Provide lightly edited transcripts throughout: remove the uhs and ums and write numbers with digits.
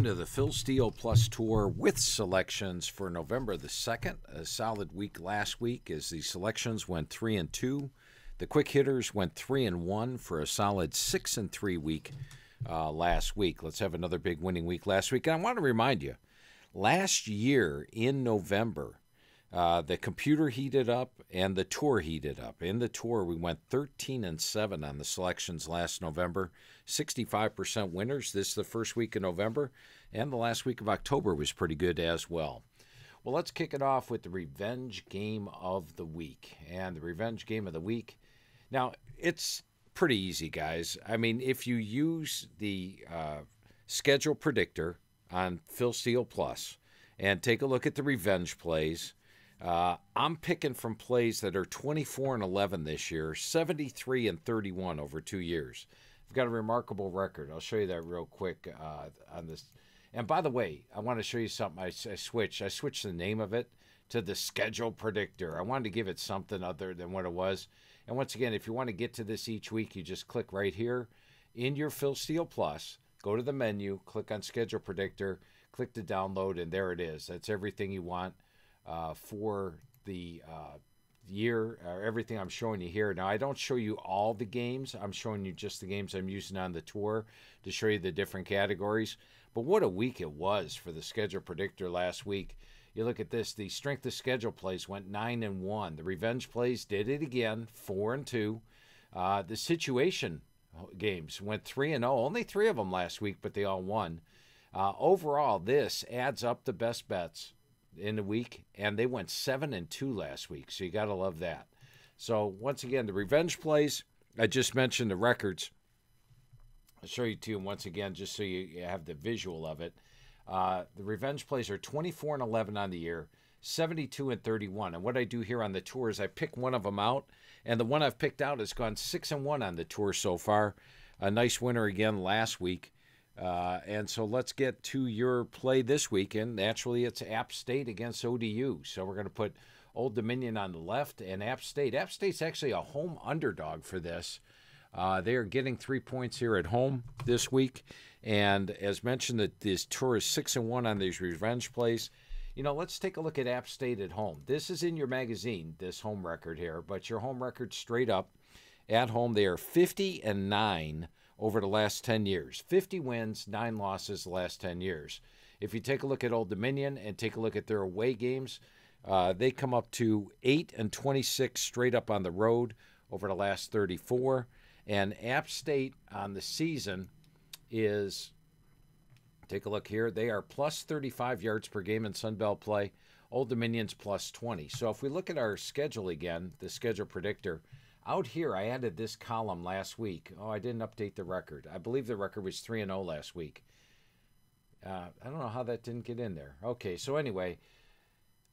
welcome to the Phil Steele Plus Tour with selections for November the 2nd. A solid week last week as the selections went 3-2. The quick hitters went 3-1 for a solid 6-3 week last week. Let's have another big winning week last week. And I want to remind you, last year in November, the computer heated up and the tour heated up. In the tour, we went 13-7 on the selections last November. 65% winners. This is the first week of November, and the last week of October was pretty good as well. Well, let's kick it off with the revenge game of the week. And the revenge game of the week, now, it's pretty easy, guys. I mean, if you use the schedule predictor on Phil Steele Plus and take a look at the revenge plays, I'm picking from plays that are 24-11 this year, 73-31 over 2 years. I've got a remarkable record. I'll show you that real quick on this. And by the way, I want to show you something. I switched the name of it to the schedule predictor. I wanted to give it something other than what it was. And once again, if you want to get to this each week, you just click right here in your Phil Steele Plus, go to the menu, click on schedule predictor, click to download, and there it is. That's everything you want for the year, everything I'm showing you here. Now, I don't show you all the games. I'm showing you just the games I'm using on the tour to show you the different categories. But what a week it was for the schedule predictor last week. You look at this, the strength of schedule plays went 9-1. The revenge plays did it again, 4-2. The situation games went 3-0. Only 3 of them last week, but they all won. Overall, this adds up the best bets in the week, and they went 7-2 last week, so you got to love that. So once again, the revenge plays, I just mentioned the records. I'll show you to you once again just so you have the visual of it. The revenge plays are 24-11 on the year, 72-31. And what I do here on the tour is I pick one of them out, and the one I've picked out has gone 6-1 on the tour so far. A nice winner again last week. And so let's get to your play this weekend. Naturally, it's App State against ODU. So we're going to put Old Dominion on the left and App State. App State's actually a home underdog for this. They are getting 3 points here at home this week. And as mentioned, that this tour is 6-1 on these revenge plays. You know, let's take a look at App State at home. This is in your magazine, this home record here, but your home record straight up at home, they are 50-9 over the last 10 years. 50 wins, 9 losses the last 10 years. If you take a look at Old Dominion and take a look at their away games, they come up to 8-26 straight up on the road over the last 34. And App State on the season is, take a look here, they are plus 35 yards per game in Sunbelt play. Old Dominion's plus 20. So if we look at our schedule again, the schedule predictor, out here, I added this column last week. Oh, I didn't update the record. I believe the record was 3-0 last week. I don't know how that didn't get in there. Okay, so anyway,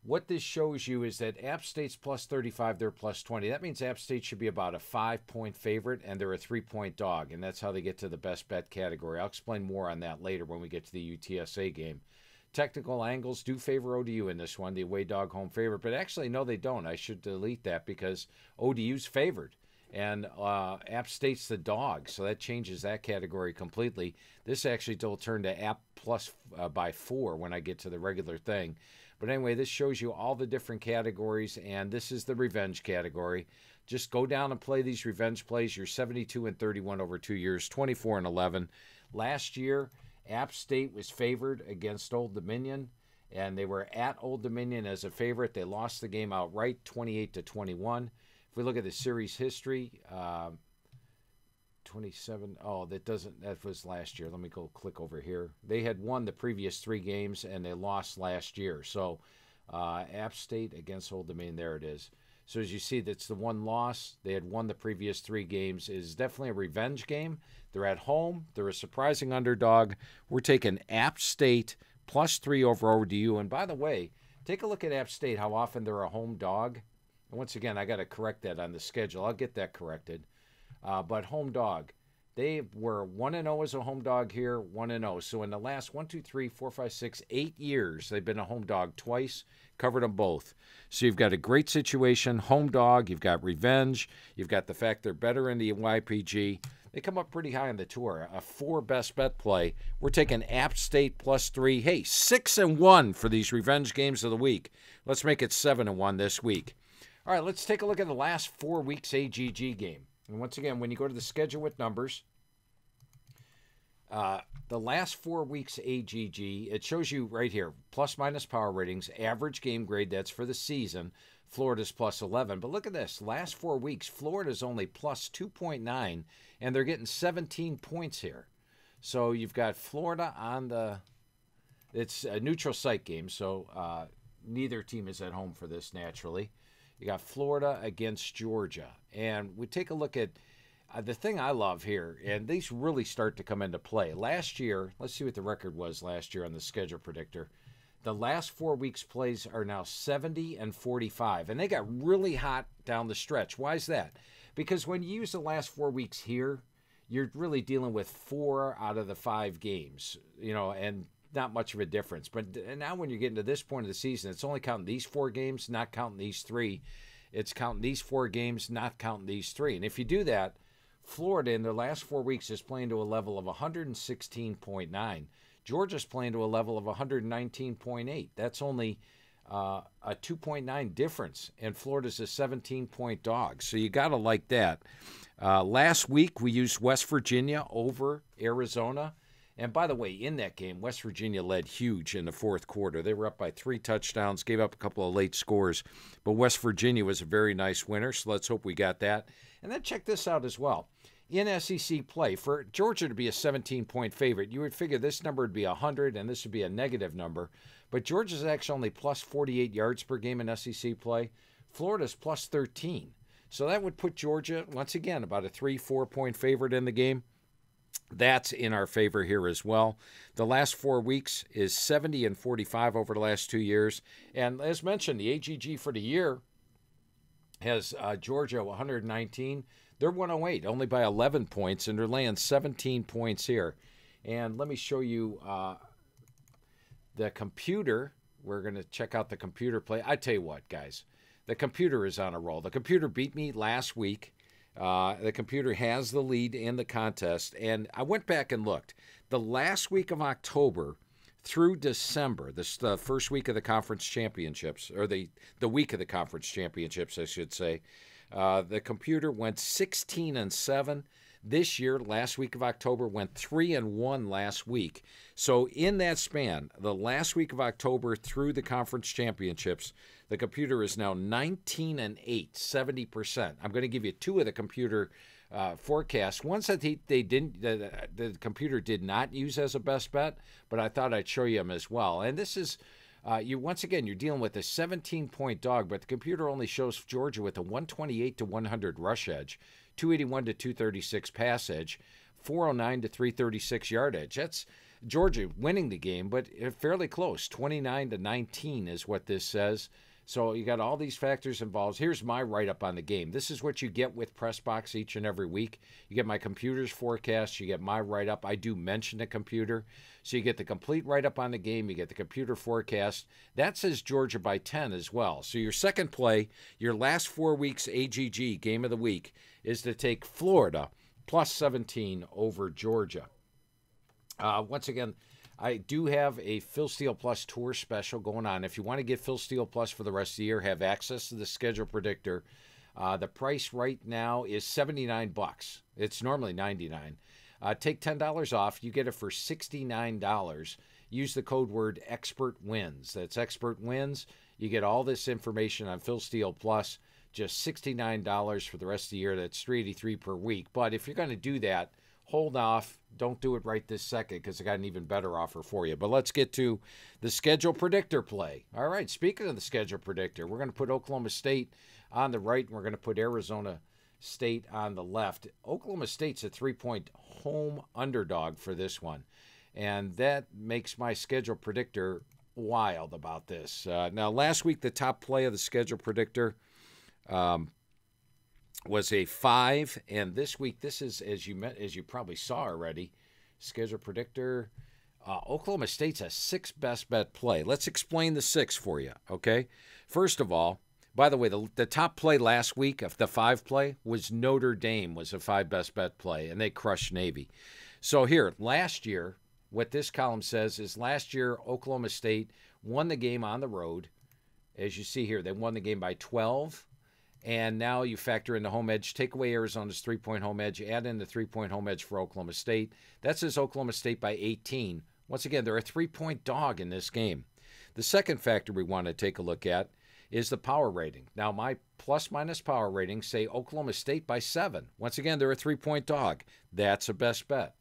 what this shows you is that App State's plus 35, they're plus 20. That means App State should be about a 5-point favorite, and they're a 3-point dog, and that's how they get to the best bet category. I'll explain more on that later when we get to the UTSA game. Technical angles do favor ODU in this one, the away dog home favorite. But actually, no, they don't. I should delete that because ODU's favored. And App State's the dog, so that changes that category completely. This actually will turn to App plus by 4 when I get to the regular thing. But anyway, this shows you all the different categories, and this is the revenge category. Just go down and play these revenge plays. You're 72-31 over 2 years, 24-11. Last year, App State was favored against Old Dominion, and they were at Old Dominion as a favorite. They lost the game outright, 28-21. If we look at the series history, 27. Oh, that was last year. Let me go click over here. They had won the previous 3 games, and they lost last year. So App State against Old Dominion, there it is. So as you see, that's the one loss. They had won the previous 3 games. It is definitely a revenge game. They're at home. They're a surprising underdog. We're taking App State plus 3 over ODU. And by the way, take a look at App State, how often they're a home dog. And once again, I got to correct that on the schedule. I'll get that corrected. But home dog, they were 1-0 as a home dog here, 1-0. So in the last 8 years, they've been a home dog twice, covered them both. So you've got a great situation, home dog, you've got revenge, you've got the fact they're better in the YPG. They come up pretty high on the tour. A 4 best bet play. We're taking App State +3. Hey, 6-1 for these revenge games of the week. Let's make it 7-1 this week. All right, let's take a look at the last 4 weeks AGG game. And once again, when you go to the schedule with numbers, the last 4 weeks AGG, it shows you right here, plus minus power ratings, average game grade, that's for the season. Florida's +11. But look at this. Last 4 weeks, Florida's only +2.9, and they're getting 17 points here. So you've got Florida on the, it's a neutral site game, so neither team is at home for this naturally. You got Florida against Georgia. And we take a look at the thing I love here, and these really start to come into play. Last year, let's see what the record was last year on the schedule predictor. The last 4 weeks plays are now 70 and 45, and they got really hot down the stretch. Why is that? Because when you use the last 4 weeks here, you're really dealing with 4 out of the 5 games, you know, and not much of a difference. But now when you're getting to this point of the season, it's only counting these 4 games, not counting these 3. It's counting these 4 games, not counting these 3. And if you do that, Florida in their last 4 weeks is playing to a level of 116.9. Georgia's playing to a level of 119.8. That's only a 2.9 difference, and Florida's a 17-point dog. So you got to like that. Last week, we used West Virginia over Arizona. And by the way, in that game, West Virginia led huge in the fourth quarter. They were up by 3 touchdowns, gave up a couple of late scores. But West Virginia was a very nice winner, so let's hope we got that. And then check this out as well. In SEC play, for Georgia to be a 17-point favorite, you would figure this number would be 100 and this would be a negative number. But Georgia's actually only plus 48 yards per game in SEC play. Florida's plus 13. So that would put Georgia, once again, about a 3-4 point favorite in the game. That's in our favor here as well. The last 4 weeks is 70 and 45 over the last 2 years. And as mentioned, the AGG for the year has Georgia 119. They're 108, only by 11 points, and they're laying 17 points here. And let me show you the computer. We're going to check out the computer play. I tell you what, guys, the computer is on a roll. The computer beat me last week. The computer has the lead in the contest, and I went back and looked. The last week of October through December, this the first week of the conference championships, or the week of the conference championships, I should say, the computer went 16-7 this year. Last week of October went 3-1 last week. So in that span, the last week of October through the conference championships, the computer is now 19-8, 70%. I'm going to give you 2 of the computer forecasts. Ones that the computer did not use as a best bet, but I thought I'd show you them as well. And this is once again, you're dealing with a 17-point dog, but the computer only shows Georgia with a 128 to 100 rush edge, 281 to 236 pass edge, 409 to 336 yard edge. That's Georgia winning the game, but fairly close. 29 to 19 is what this says. So you got all these factors involved. Here's my write-up on the game. This is what you get with PressBox each and every week. You get my computer's forecast. You get my write-up. I do mention the computer. So you get the complete write-up on the game. You get the computer forecast. That says Georgia by 10 as well. So your second play, your last 4 weeks AGG game of the week, is to take Florida plus 17 over Georgia. Once again, I do have a Phil Steele Plus tour special going on. If you want to get Phil Steele Plus for the rest of the year, have access to the schedule predictor. The price right now is $79. It's normally $99. Take $10 off. You get it for $69. Use the code word EXPERTWINS. That's EXPERTWINS. You get all this information on Phil Steele Plus. Just $69 for the rest of the year. That's $383 per week. But if you're going to do that, hold off. Don't do it right this second because I got an even better offer for you. But let's get to the schedule predictor play. All right, speaking of the schedule predictor, we're going to put Oklahoma State on the right, and we're going to put Arizona State on the left. Oklahoma State's a 3-point home underdog for this one, and that makes my schedule predictor wild about this. Now, last week, the top play of the schedule predictor was a 5, and this week, this is, as you probably saw already, schedule predictor, Oklahoma State's a 6 best bet play. Let's explain the 6 for you, okay? First of all, By the way, the top play last week of the 5 play was Notre Dame was a 5 best bet play, and they crushed Navy. So here, last year, what this column says is last year Oklahoma State won the game on the road. As you see here, they won the game by 12. And now you factor in the home edge, take away Arizona's 3-point home edge, add in the 3-point home edge for Oklahoma State. That says Oklahoma State by 18. Once again, they're a 3-point dog in this game. The second factor we want to take a look at is the power rating. Now, my plus-minus power ratings say Oklahoma State by 7. Once again, they're a 3-point dog. That's a best bet.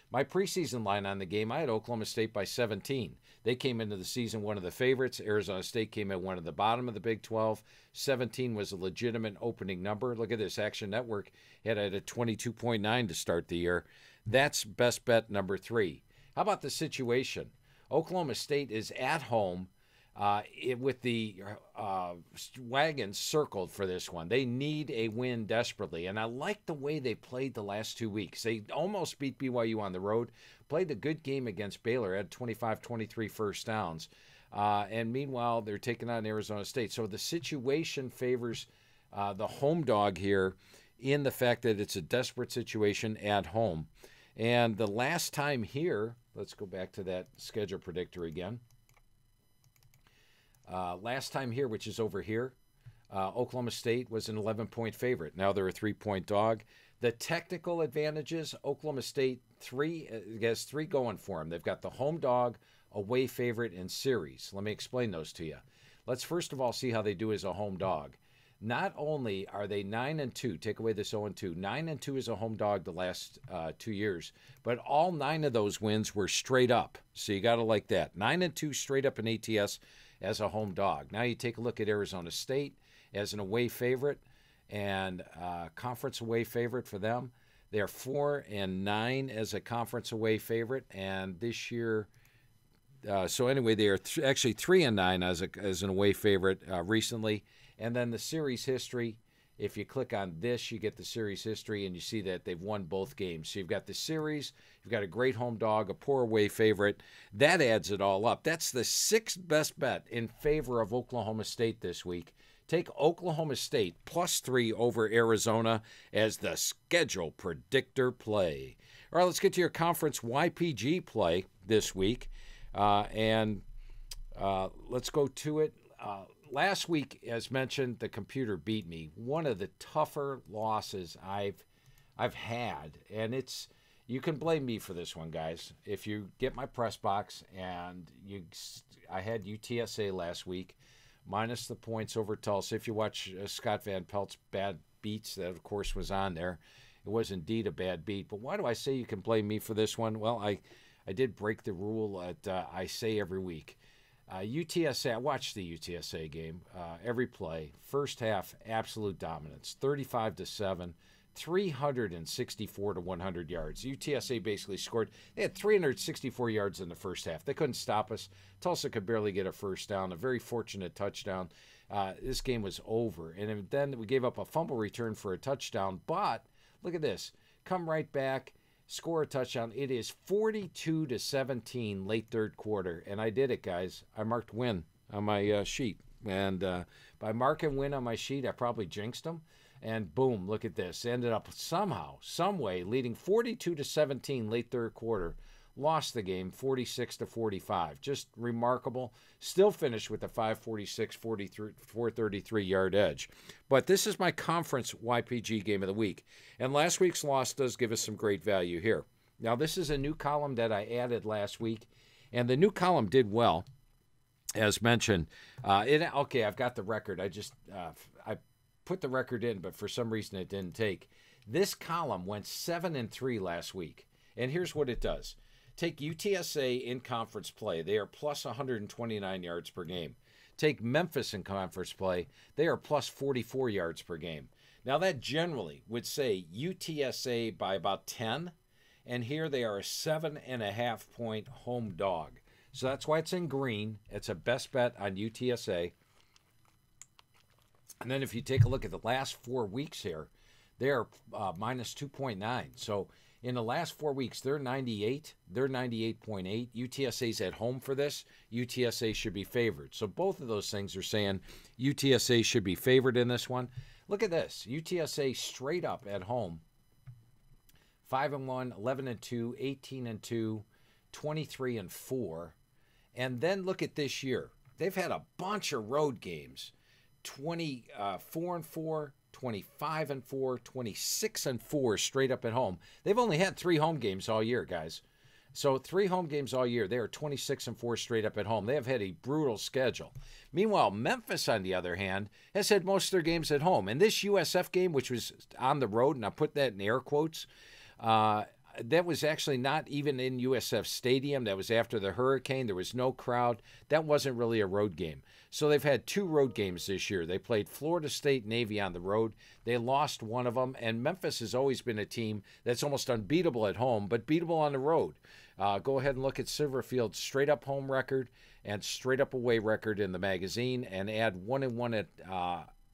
My preseason line on the game, I had Oklahoma State by 17. They came into the season one of the favorites. Arizona State came in one of the bottom of the Big 12. 17 was a legitimate opening number. Look at this. Action Network had it at 22.9 to start the year. That's best bet number 3. How about the situation? Oklahoma State is at home with the wagons circled for this one. They need a win desperately, and I like the way they played the last 2 weeks. They almost beat BYU on the road, played a good game against Baylor, had 25-23 first downs, and meanwhile, they're taking on Arizona State. So the situation favors the home dog here in the fact that it's a desperate situation at home. And the last time here, let's go back to that schedule predictor again. Last time here, which is over here, Oklahoma State was an 11-point favorite. Now they're a 3-point dog. The technical advantages, Oklahoma State has 3 going for them. They've got the home dog, away favorite, and series. Let me explain those to you. Let's first of all see how they do as a home dog. Not only are they 9-2, take away this 0-2, 9-2 as a home dog the last 2 years, but all 9 of those wins were straight up. So you got to like that. 9-2 straight up in ATS as a home dog. Now you take a look at Arizona State as an away favorite and conference away favorite for them. They're 4-9 as a conference away favorite, and this year, so anyway, they are actually 3-9 as an away favorite recently. And then the series history, if you click on this, you get the series history, and you see that they've won both games. So you've got the series, you've got a great home dog, a poor away favorite. That adds it all up. That's the 6th best bet in favor of Oklahoma State this week. Take Oklahoma State +3 over Arizona as the schedule predictor play. All right, let's get to your conference YPG play this week. Let's go to it. Last week, as mentioned, the computer beat me. One of the tougher losses I've had, and you can blame me for this one, guys. If you get my press box, and I had UTSA last week, minus the points over Tulsa. If you watch Scott Van Pelt's Bad Beats, that of course was on there. It was indeed a bad beat. But why do I say you can blame me for this one? Well, I did break the rule that I say every week. UTSA, I watched the UTSA game, every play. First half, absolute dominance, 35-7, 364 to 100 yards. UTSA basically scored. They had 364 yards in the first half. They couldn't stop us. Tulsa could barely get a first down, a very fortunate touchdown. This game was over. And then we gave up a fumble return for a touchdown. But look at this. Come right back. Score a touchdown. It is 42-17 late third quarter, and I did it, guys. I marked win on my sheet, and by marking win on my sheet, I probably jinxed them. And boom, look at this. Ended up somehow, some way, leading 42-17 late third quarter. Lost the game 46-45. Just remarkable. Still finished with a 433 yard edge. But this is my conference YPG game of the week. And last week's loss does give us some great value here. Now, this is a new column that I added last week. And the new column did well, as mentioned. Okay, I've got the record. I put the record in, but for some reason it didn't take. This column went 7-3 last week. And here's what it does. Take UTSA in conference play. They are plus 129 yards per game. Take Memphis in conference play. They are plus 44 yards per game. Now that generally would say UTSA by about 10. And here they are a 7.5 point home dog. So that's why it's in green. It's a best bet on UTSA. And then if you take a look at the last 4 weeks here, they are minus 2.9. So In the last 4 weeks, they're 98. They're 98.8. UTSA's at home for this. UTSA should be favored. So both of those things are saying UTSA should be favored in this one. Look at this. UTSA straight up at home. 5-1, 11-2, 18-2, 23-4. And then look at this year. They've had a bunch of road games. 24-4, 25-4, 26-4 straight up at home. They've only had 3 home games all year, guys. So 3 home games all year. They are 26-4 straight up at home. They have had a brutal schedule. Meanwhile, Memphis, on the other hand, has had most of their games at home. And this USF game, which was on the road, and I put that in air quotes, that was actually not even in USF Stadium. That was after the hurricane. There was no crowd. That wasn't really a road game. So they've had 2 road games this year. They played Florida State Navy on the road. They lost one of them. And Memphis has always been a team that's almost unbeatable at home, but beatable on the road. Go ahead and look at Silverfield's straight-up home record and straight-up away record in the magazine and add 1-1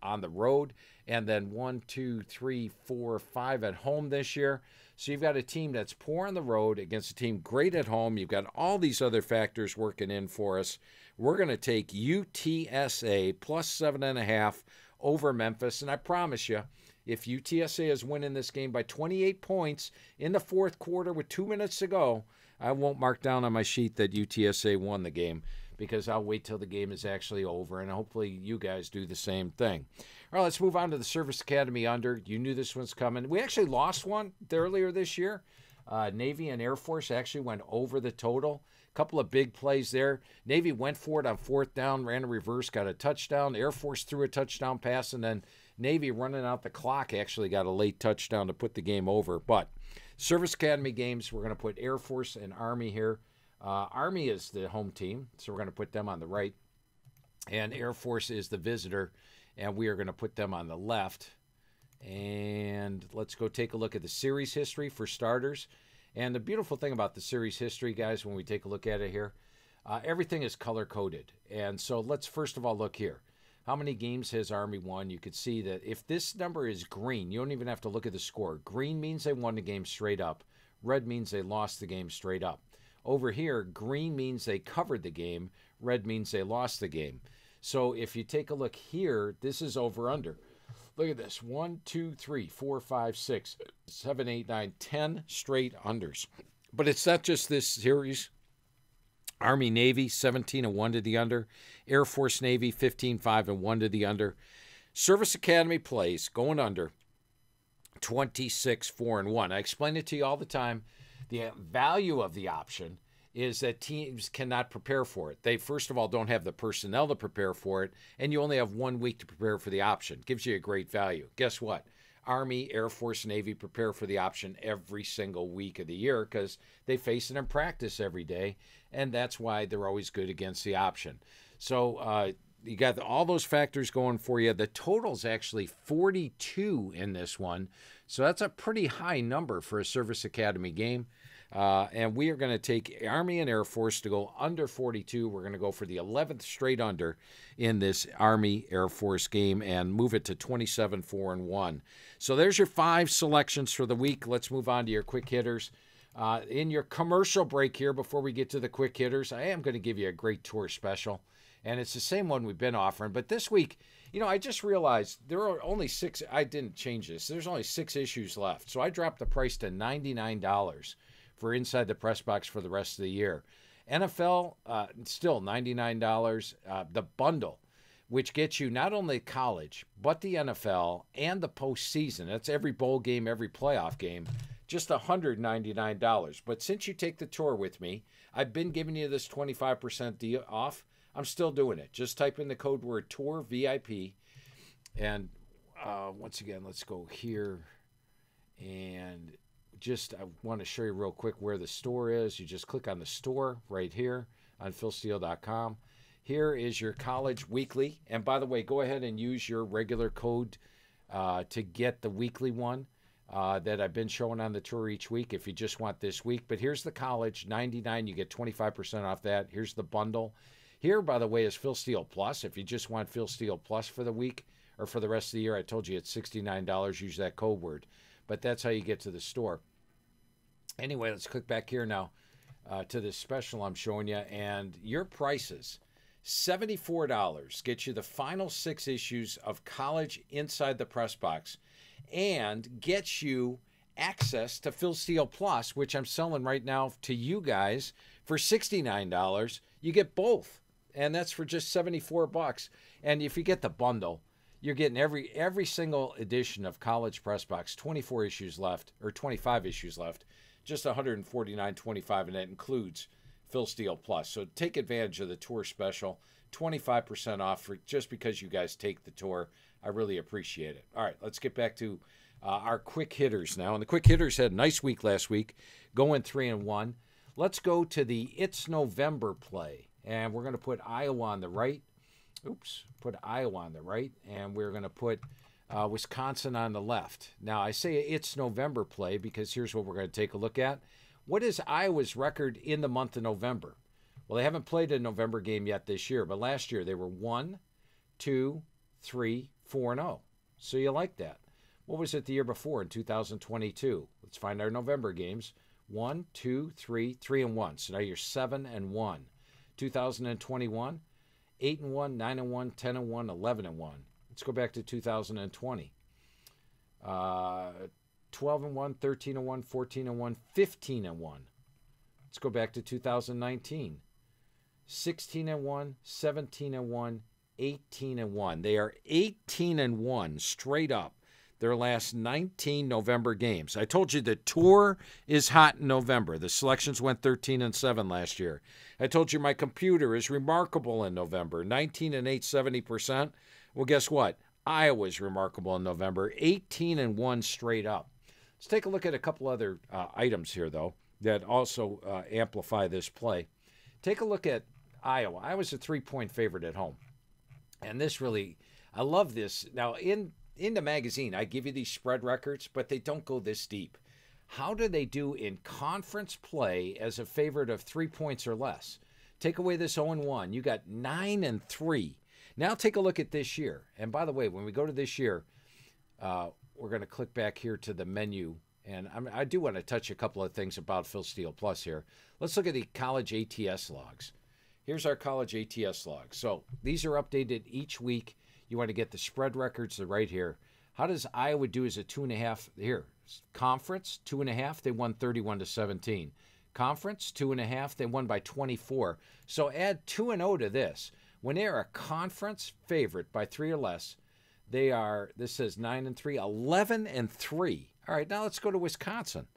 on the road, and then 1, 2, 3, 4, 5 at home this year. So you've got a team that's poor on the road against a team great at home. You've got all these other factors working in for us. We're going to take UTSA plus 7.5 over Memphis. And I promise you, if UTSA is winning this game by 28 points in the fourth quarter with 2 minutes to go, I won't mark down on my sheet that UTSA won the game, because I'll wait till the game is actually over, and hopefully you guys do the same thing. All right, let's move on to the Service Academy under. You knew this one's coming. We actually lost one earlier this year. Navy and Air Force actually went over the total. A couple of big plays there. Navy went for it on 4th down, ran a reverse, got a touchdown. Air Force threw a touchdown pass, and then Navy, running out the clock, actually got a late touchdown to put the game over. But Service Academy games, we're going to put Air Force and Army here. Army is the home team, so we're going to put them on the right. And Air Force is the visitor, and we are going to put them on the left. And let's go take a look at the series history for starters. And the beautiful thing about the series history, guys, when we take a look at it here, everything is color-coded. And so let's first of all look here. How many games has Army won? You could see that if this number is green, you don't even have to look at the score. Green means they won the game straight up. Red means they lost the game straight up. Over here, green means they covered the game. Red means they lost the game. So if you take a look here, this is over-under. Look at this. 1, 2, 3, 4, 5, 6, 7, 8, 9, 10 straight unders. But it's not just this series. Army Navy, 17-1 to the under. Air Force Navy, 15-5-1 to the under. Service Academy plays going under 26-4-1. I explain it to you all the time. The value of the option is that teams cannot prepare for it. They, first of all, don't have the personnel to prepare for it, and you only have 1 week to prepare for the option. Gives you a great value. Guess what? Army, Air Force, Navy prepare for the option every single week of the year because they face it in practice every day, and that's why they're always good against the option. So you got all those factors going for you. The total's actually 42 in this one, so that's a pretty high number for a Service Academy game. And we are going to take Army and Air Force to go under 42. We're going to go for the 11th straight under in this Army Air Force game and move it to 27-4-1. So there's your 5 selections for the week. Let's move on to your quick hitters. In your commercial break here, before we get to the quick hitters, I am going to give you a great tour special. And it's the same one we've been offering. But this week, you know, I just realized there are only 6. I didn't change this. There's only 6 issues left. So I dropped the price to $99 for Inside the Press Box for the rest of the year. NFL, still $99. The bundle, which gets you not only college, but the NFL and the postseason. That's every bowl game, every playoff game. Just $199. But since you take the tour with me, I've been giving you this 25% deal off. I'm still doing it. Just type in the code word TOUR, VIP. And once again, let's go here. And just I want to show you real quick where the store is. You just click on the store right here on philsteele.com. Here is your college weekly. And by the way, go ahead and use your regular code to get the weekly one that I've been showing on the tour each week if you just want this week. But here's the college, $99. You get 25% off that. Here's the bundle. Here, by the way, is Phil Steele Plus. If you just want Phil Steele Plus for the week or for the rest of the year, I told you it's $69. Use that code word. But that's how you get to the store. Anyway, let's click back here now to this special I'm showing you. And your prices, $74 gets you the final 6 issues of College Inside the Press Box and gets you access to Phil Steele Plus, which I'm selling right now to you guys for $69. You get both, and that's for just $74. And if you get the bundle, you're getting every single edition of College Press Box, 24 issues left, or 25 issues left, just $149.25, and that includes Phil Steele Plus. So take advantage of the tour special, 25% off just because you guys take the tour. I really appreciate it. All right, let's get back to our quick hitters now. And the quick hitters had a nice week last week, going 3-1. Let's go to the It's November play, and we're going to put Iowa on the right. Put Iowa on the right, and we're going to put Wisconsin on the left. Now, I say It's November play because here's what we're going to take a look at. What is Iowa's record in the month of November? Well, they haven't played a November game yet this year, but last year they were 1, 2, 3, 4-0. So you like that. What was it the year before in 2022? Let's find our November games. 1, 2, 3, 3-1. So now you're 7-1. 2021, 8-1, 9-1, 10-1, 11-1. Let's go back to 2020. 12-1, 13-1, 14-1, 15-1. Let's go back to 2019. 16-1, 17-1, 18-1. They are 18-1 straight up their last 19 November games. I told you the tour is hot in November. The selections went 13-7 last year. I told you my computer is remarkable in November. 19-8, 70%. Well, guess what? Iowa's remarkable in November. 18-1 straight up. Let's take a look at a couple other items here, though, that also amplify this play. Take a look at Iowa. Iowa's a 3-point favorite at home. And this really, I love this. Now, in the magazine, I give you these spread records, but they don't go this deep. How do they do in conference play as a favorite of 3 points or less? Take away this 0-1. You got 9-3. Now take a look at this year. And by the way, when we go to this year, we're going to click back here to the menu. And I do want to touch a couple of things about Phil Steele Plus here. Let's look at the college ATS logs. Here's our college ATS logs. So these are updated each week. You want to get the spread records right here. How does Iowa do as a 2.5? Here, conference, 2.5. They won 31-17. Conference, 2.5. They won by 24. So add 2-0 to this. When they are a conference favorite by 3 or less, they are, this says 9-3, 11-3. All right, now let's go to Wisconsin.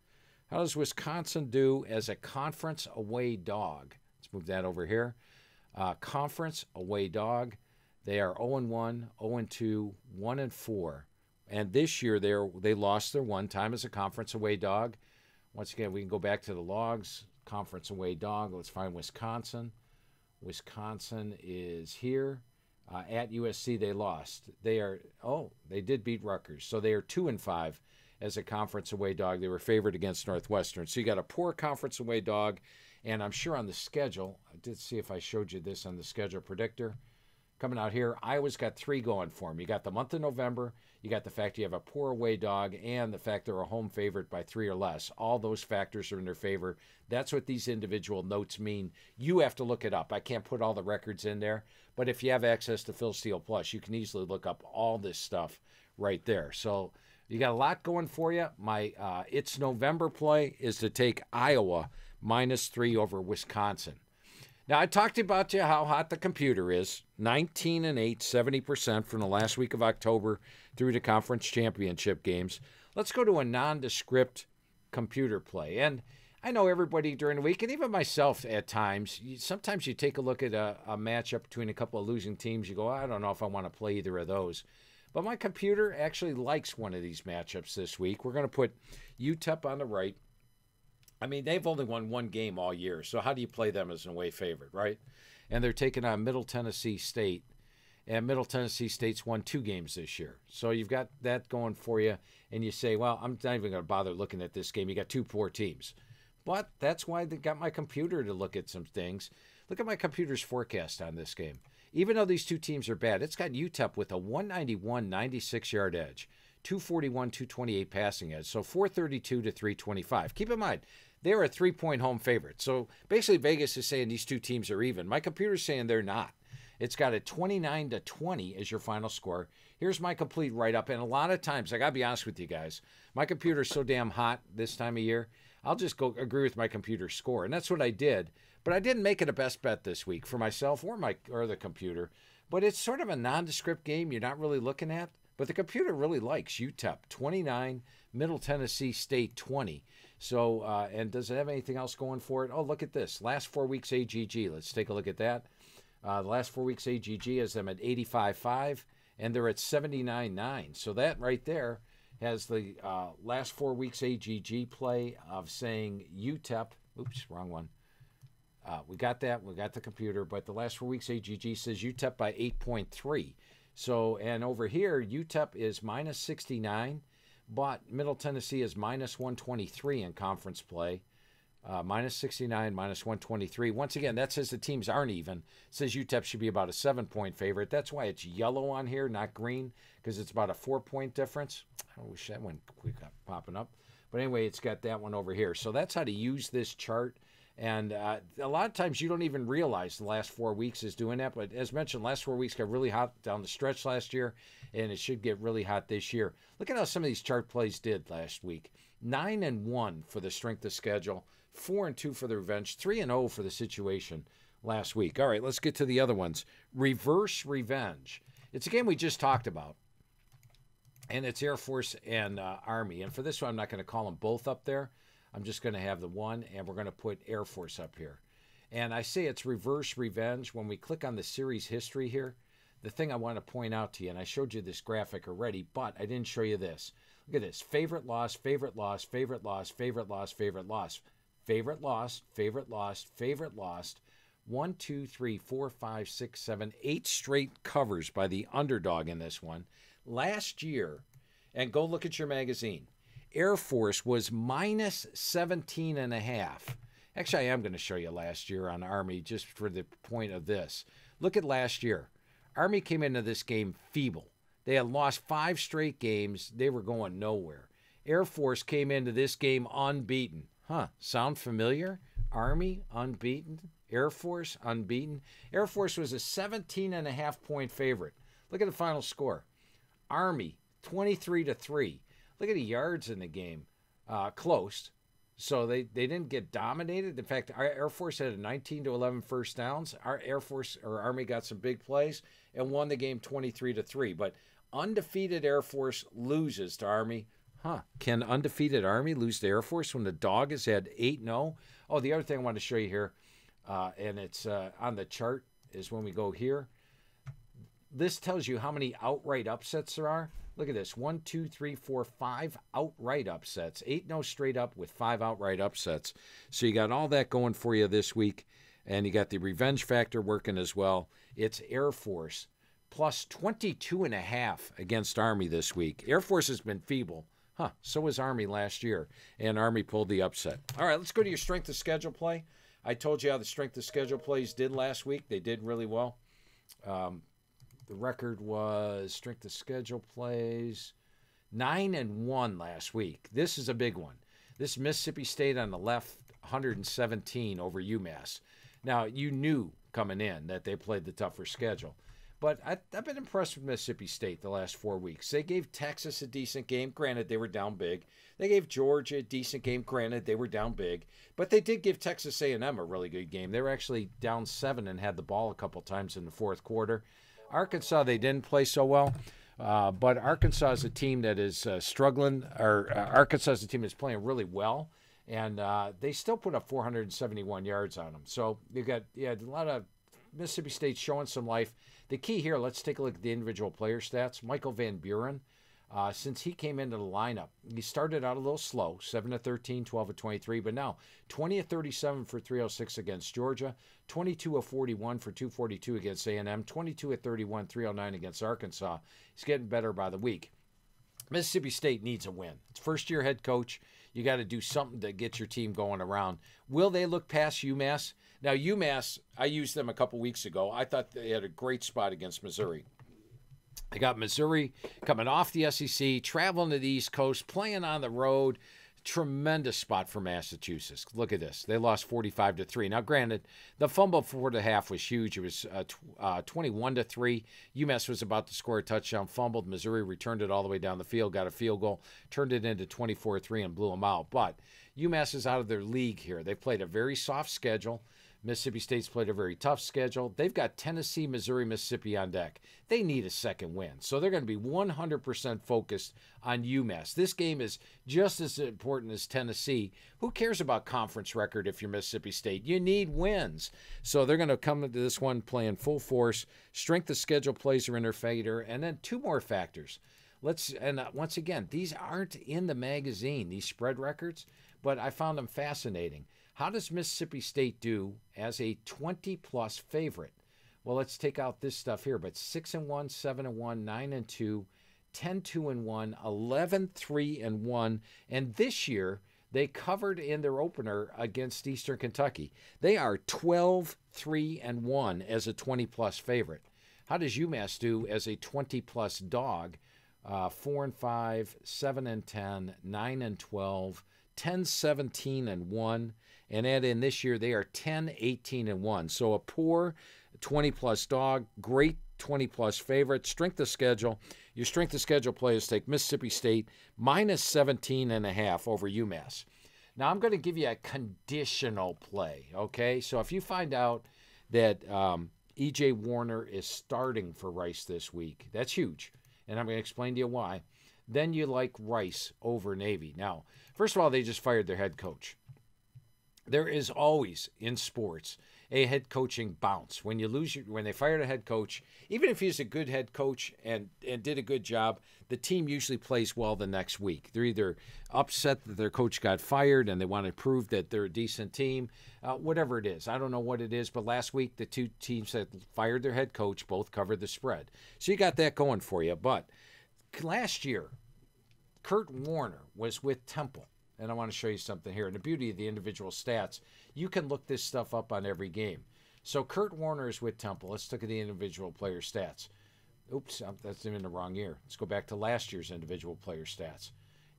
How does Wisconsin do as a conference away dog? Let's move that over here. Conference away dog. They are 0-1, 0-2, 1-4. And this year they lost their one time as a conference away dog. Once again, we can go back to the logs. Conference away dog. Let's find Wisconsin. Wisconsin is here. At USC, they lost. They did beat Rutgers. So they are 2-5 as a conference away dog. They were favored against Northwestern. So you got a poor conference away dog. And I'm sure on the schedule, I did see if I showed you this on the schedule predictor. Coming out here, Iowa's got 3 going for them. You got the month of November, you got the fact you have a poor away dog, and the fact they're a home favorite by 3 or less. All those factors are in their favor. That's what these individual notes mean. You have to look it up. I can't put all the records in there, but if you have access to Phil Steele Plus, you can easily look up all this stuff right there. So you got a lot going for you. My It's November play is to take Iowa -3 over Wisconsin. Now, I talked about you how hot the computer is. 19-8, 70% from the last week of October through the conference championship games. Let's go to a nondescript computer play. And I know everybody during the week, and even myself at times, sometimes you take a look at a matchup between a couple of losing teams. You go, I don't know if I want to play either of those. But my computer actually likes one of these matchups this week. We're going to put UTEP on the right. I mean, they've only won 1 game all year, so how do you play them as an away favorite, right? And they're taking on Middle Tennessee State, and Middle Tennessee State's won 2 games this year. So you've got that going for you, and you say, well, I'm not even going to bother looking at this game. You got 2 poor teams. But that's why they got my computer to look at some things. Look at my computer's forecast on this game. Even though these 2 teams are bad, it's got UTEP with a 191, 96-yard edge. 241, 228 passing edge, so 432 to 325. Keep in mind, they're a 3-point home favorite. So basically Vegas is saying these two teams are even. My computer's saying they're not. It's got a 29-20 as your final score. Here's my complete write-up. And a lot of times, I got to be honest with you guys, my computer's so damn hot this time of year, I'll just go agree with my computer's score. And that's what I did. But I didn't make it a best bet this week for myself or the computer. But it's sort of a nondescript game you're not really looking at. But the computer really likes UTEP 29, Middle Tennessee State 20. So, and does it have anything else going for it? Oh, look at this. Last 4 weeks AGG. Let's take a look at that. The last 4 weeks AGG has them at 85.5, and they're at 79.9. So that right there has the last 4 weeks AGG play of saying UTEP. Oops, wrong one. We got that. We got the computer. But the last 4 weeks AGG says UTEP by 8.3. So, and over here, UTEP is minus 69, but Middle Tennessee is minus 123 in conference play. Minus 69, minus 123. Once again, that says the teams aren't even. It says UTEP should be about a 7-point favorite. That's why it's yellow on here, not green, because it's about a 4-point difference. I wish that one quick popping up. But anyway, it's got that one over here. So that's how to use this chart. And a lot of times you don't even realize the last 4 weeks is doing that. But as mentioned, last 4 weeks got really hot down the stretch last year, and it should get really hot this year. Look at how some of these chart plays did last week. 9-1 for the strength of schedule. 4-2 for the revenge, 3-0 for the situation last week. All right, let's get to the other ones. Reverse Revenge. It's a game we just talked about, and it's Air Force and Army. And for this one, I'm not going to call them both up there. I'm just going to have the one, and we're going to put Air Force up here. And I say it's Reverse Revenge. When we click on the series history here, the thing I want to point out to you, and I showed you this graphic already, but I didn't show you this. Look at this. Favorite loss, favorite loss, favorite loss, favorite loss, favorite loss. Favorite lost, favorite lost, favorite lost. 1, 2, 3, 4, 5, 6, 7, 8 straight covers by the underdog in this one. Last year, and go look at your magazine, Air Force was minus 17.5. Actually, I am going to show you last year on Army just for the point of this. Look at last year. Army came into this game feeble. They had lost 5 straight games. They were going nowhere. Air Force came into this game unbeaten. Huh, sound familiar? Army, unbeaten. Air Force, unbeaten. Air Force was a 17.5-point favorite. Look at the final score. Army, 23-3. Look at the yards in the game. Close. So they didn't get dominated. In fact, our Air Force had a 19-11 first downs. Our Air Force or Army got some big plays and won the game 23-3. But undefeated Air Force loses to Army. Huh. Can undefeated Army lose to Air Force when the dog has had 8-0? Oh, the other thing I want to show you here, and it's on the chart, is when we go here. This tells you how many outright upsets there are. Look at this. 1, 2, 3, 4, 5 outright upsets. 8-0 straight up with 5 outright upsets. So you got all that going for you this week, and you got the revenge factor working as well. It's Air Force plus 22.5 against Army this week. Air Force has been feeble. Huh, so was Army last year, and Army pulled the upset. All right, let's go to your strength of schedule play. I told you how the strength of schedule plays did last week. They did really well. The record was strength of schedule plays 9-1 last week. This is a big one. This Mississippi State on the left, 117 over UMass. Now, you knew coming in that they played the tougher schedule. But I've been impressed with Mississippi State the last 4 weeks. They gave Texas a decent game. Granted, they were down big. They gave Georgia a decent game. Granted, they were down big. But they did give Texas A&M a really good game. They were actually down 7 and had the ball a couple times in the fourth quarter. Arkansas, they didn't play so well. But Arkansas is a team that is struggling. Arkansas is a team that's playing really well. And they still put up 471 yards on them. So you got a lot of Mississippi State showing some life. The key here, let's take a look at the individual player stats. Michael Van Buren, since he came into the lineup, he started out a little slow, 7-13, 12-23, but now 20-37 for 306 against Georgia, 22-41 for 242 against A&M, 22-31, 309 against Arkansas. He's getting better by the week. Mississippi State needs a win. It's first-year head coach. You got to do something to get your team going around. Will they look past UMass? Now, UMass, I used them a couple weeks ago. I thought they had a great spot against Missouri. They got Missouri coming off the SEC, traveling to the East Coast, playing on the road, tremendous spot for Massachusetts. Look at this. They lost 45-3. Now, granted, the fumble before the half was huge. It was 21-3. UMass was about to score a touchdown, fumbled. Missouri returned it all the way down the field, got a field goal, turned it into 24-3 and blew them out. But UMass is out of their league here. They've played a very soft schedule. Mississippi State's played a very tough schedule. They've got Tennessee, Missouri, Mississippi on deck. They need a second win. So they're going to be 100% focused on UMass. This game is just as important as Tennessee. Who cares about conference record if you're Mississippi State? You need wins. So they're going to come into this one playing full force. Strength of schedule plays are in their favor. And then two more factors. Once again, these aren't in the magazine, these spread records, but I found them fascinating. How does Mississippi State do as a 20-plus favorite? Well, let's take out this stuff here, but 6-1, 7-1, 9-2, 10-2-1, 11-3-1, and this year they covered in their opener against Eastern Kentucky. They are 12-3-1 as a 20-plus favorite. How does UMass do as a 20-plus dog? 4-5, 7-10, 9-12, 10-17-1. And add in this year, they are 10-18-1. So a poor 20-plus dog, great 20-plus favorite. Strength of schedule. Your strength of schedule players take Mississippi State minus 17.5 over UMass. Now, I'm going to give you a conditional play, okay? So if you find out that E.J. Warner is starting for Rice this week, that's huge. And I'm going to explain to you why. Then you like Rice over Navy. Now, first of all, they just fired their head coach. There is always in sports a head coaching bounce. When they fired a head coach, even if he's a good head coach and did a good job, the team usually plays well the next week. They're either upset that their coach got fired and they want to prove that they're a decent team, whatever it is. I don't know what it is, but last week the two teams that fired their head coach both covered the spread. So you got that going for you. But last year, Kurt Warner was with Temple. And I want to show you something here. And the beauty of the individual stats, you can look this stuff up on every game. So Kurt Warner is with Temple. Let's look at the individual player stats. Oops, that's in the wrong year. Let's go back to last year's individual player stats.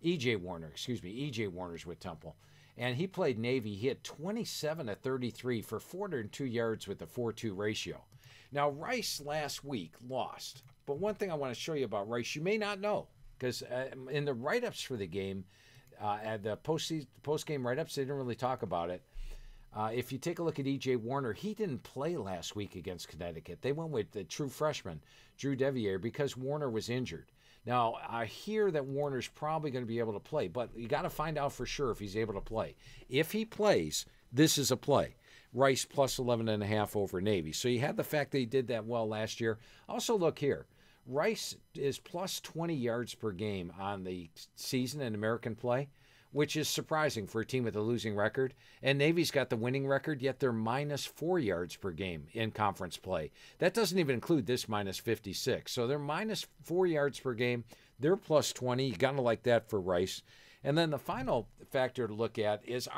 E.J. Warner's with Temple. And he played Navy. He had 27 of 33 for 402 yards with a 4.2 ratio. Now, Rice last week lost. But one thing I want to show you about Rice, you may not know, because in the write-ups for the game, at the post-game write-ups, they didn't really talk about it. If you take a look at E.J. Warner, he didn't play last week against Connecticut. They went with the true freshman, Drew Devier, because Warner was injured. Now, I hear that Warner's probably going to be able to play, but you got to find out for sure if he's able to play. If he plays, this is a play. Rice plus 11.5 over Navy. So you had the fact that he did that well last year. Also, look here. Rice is plus 20 yards per game on the season in American play, which is surprising for a team with a losing record. And Navy's got the winning record, yet they're minus 4 yards per game in conference play. That doesn't even include this minus 56. So they're minus 4 yards per game. They're plus 20. You got to like that for Rice. And then the final factor to look at is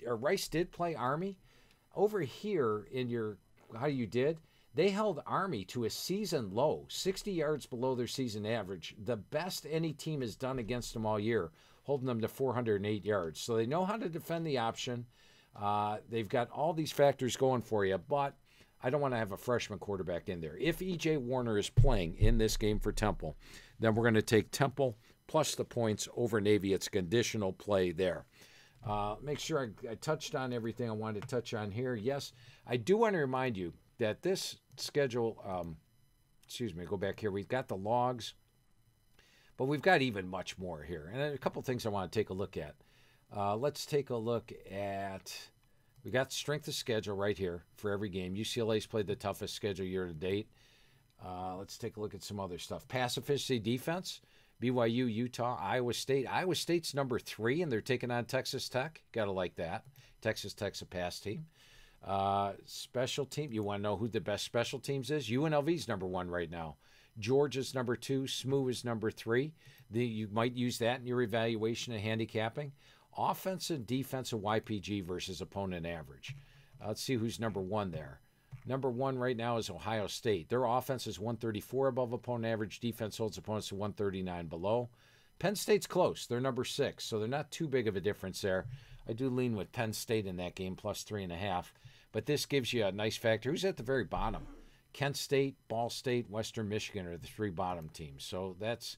Rice did play Army. Over here in your how you did, they held Army to a season low, 60 yards below their season average, the best any team has done against them all year, holding them to 408 yards. So they know how to defend the option. They've got all these factors going for you, but I don't want to have a freshman quarterback in there. If E.J. Warner is playing in this game for Temple, then we're going to take Temple plus the points over Navy. It's a conditional play there. Make sure I touched on everything I wanted to touch on here. Yes, I do want to remind you that this schedule, go back here. We've got the logs, but we've got even much more here. And a couple things I want to take a look at. Let's take a look at, we got strength of schedule right here for every game. UCLA's played the toughest schedule year to date. Let's take a look at some other stuff. Pass efficiency defense, BYU, Utah, Iowa State. Iowa State's number 3, and they're taking on Texas Tech. Got to like that. Texas Tech's a pass team. Special team, you want to know who the best special teams is? UNLV's number 1 right now. Georgia's number 2. SMU is number 3. You might use that in your evaluation of handicapping. Offensive, defensive YPG versus opponent average. Let's see who's number 1 there. Number 1 right now is Ohio State. Their offense is 134 above opponent average. Defense holds opponents to 139 below. Penn State's close. They're number 6, so they're not too big of a difference there. I do lean with Penn State in that game, plus 3.5. But this gives you a nice factor. Who's at the very bottom? Kent State, Ball State, Western Michigan are the 3 bottom teams. So that's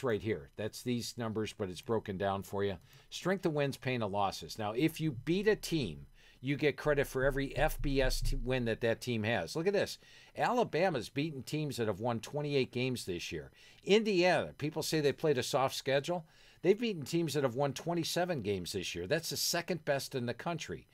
right here. That's these numbers, but it's broken down for you. Strength of wins, pain of losses. Now, if you beat a team, you get credit for every FBS win that team has. Look at this. Alabama's beaten teams that have won 28 games this year. Indiana, people say they played a soft schedule. They've beaten teams that have won 27 games this year. That's the second best in the country.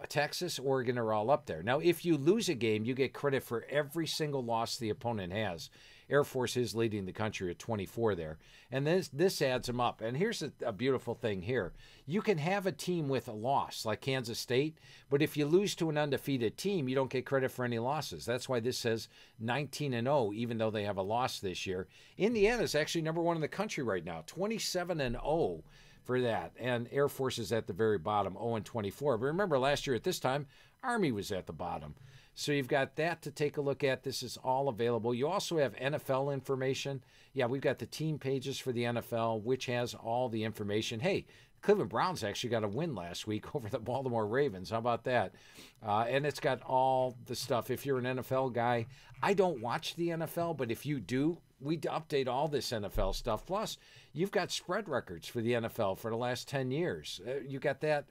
Texas, Oregon are all up there. Now, if you lose a game, you get credit for every single loss the opponent has. Air Force is leading the country at 24 there. And this adds them up. And here's a beautiful thing here. You can have a team with a loss, like Kansas State, but if you lose to an undefeated team, you don't get credit for any losses. That's why this says 19-0, even though they have a loss this year. Indiana is actually number 1 in the country right now, 27-0. For that. And Air Force is at the very bottom, 0-24. But remember, last year at this time, Army was at the bottom. So you've got that to take a look at. This is all available. You also have NFL information. Yeah, we've got the team pages for the NFL, which has all the information. Hey, Cleveland Browns actually got a win last week over the Baltimore Ravens. How about that? And it's got all the stuff. If you're an NFL guy, I don't watch the NFL, but if you do, we update all this NFL stuff. Plus, you've got spread records for the NFL for the last 10 years. You got that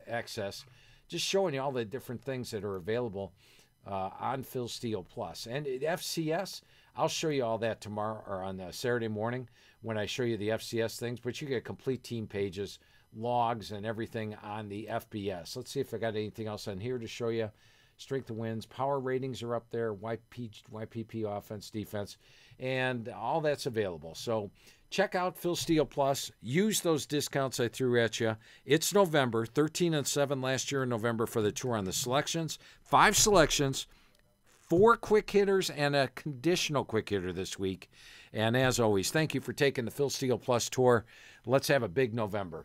access. Just showing you all the different things that are available on Phil Steele Plus. And FCS, I'll show you all that tomorrow or on Saturday morning when I show you the FCS things. But you get complete team pages, logs, and everything on the FBS. Let's see if I got anything else on here to show you. Strength of wins, power ratings are up there, YPP offense, defense, and all that's available. So check out Phil Steele Plus. Use those discounts I threw at you. It's November, 13-7 last year in November for the tour on the selections. 5 selections, 4 quick hitters, and a conditional quick hitter this week. And as always, thank you for taking the Phil Steele Plus tour. Let's have a big November.